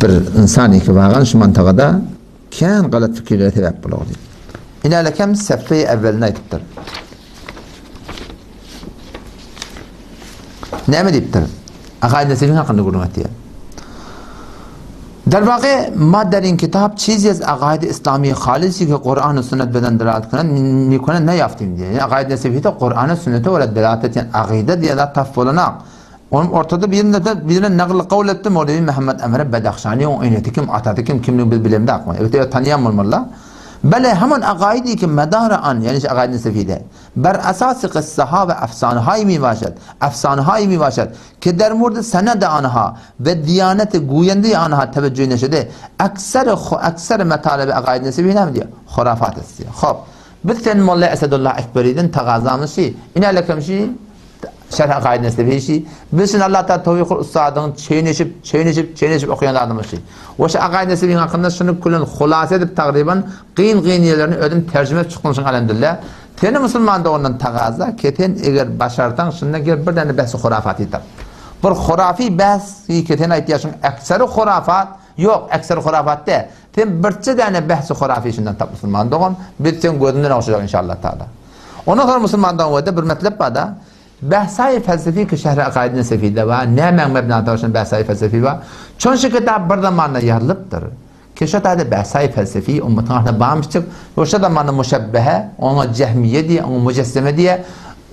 bir insani ki vargan şu mantıqada kən galat fikirlere sebep bulur. İnalekem seffe-i evveline aytıptır. Ne mi deyiptir? Akaid-i Nesefin hakkında gurulmak diye. Dervaqe madderin kitap çiz yaz akaid-i İslami halisi ki Kur'an-ı sünnet beden delalet kılan nikona ne yaptım diye. Yani akaid-i Nesefide Kur'an-ı sünnete ve delalet eten akide diye de taffolana. Onun ortada birine nakl kavl ettim Mevlevi Muhammed Emre Bedakşani o eynetikim atatikim kimliği bilimde akma. Evet tanıyan olmalı. Bele hemen akaidi ki medara an yani akaid-i Nesefide. Ber asası kıssaha ve efsanehay mi başed. Efsanehay mi başed. Ki der murd sened anha ve diyaneti guyende anha teveccüh neşede. Ekser metalebe akaid-i Nesefide mi diyor? Hurafat istiyor. Hop. Bütün Molla Esedullah Ekberi'den tagazamışı. İnalekem şerh akaid-i Nesefide. Bilsin Allah Teala tevfik ustadın çeynişip okuyanlardan bir şey. O şey akaid-i Nesefide hakkında şunu kullan hulasa edip takriben qiyın yerlerini ödüm tercüme çıkmışsın elhamdülillah. Teni Müslüman da ondan tağaza keten eğer başartan şundan gel bir tane bahsi hurafat eter. Bir hurafi bahsi keten aytiyasın ekseri hurafat yok ekseri hurafat de. Ten birçe tane bahsi hurafi şundan tap Müslüman da on bir ten gözünden okşayacak inşallah Teala. Ondan sonra Müslüman da o da bir metlep bada bahsai felsefi ki şerh akaid-i Nesefide var. Ne mebna taşın bahsai felsefi var. Çon şu kitap bir zamanla yazılıptır. Keşfet bahsai felsefi ummetin ahına bağımsızlık. Yoksa da manı müşebbehe, ona cehmiye diye, ona mücesseme diye.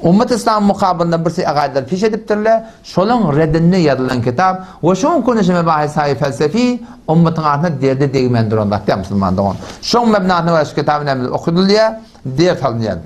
Ummet İslam mukabilinde bir şey akaidler peş ediptirler. Şolun reddinine yazılan kitap. Ve şun konuşma bahsai felsefi ummetin ahına derdi değmendir onlar. Müslüman da on. Şun mebna ahına var şu kitabını okudul diye, diğer talınıyor.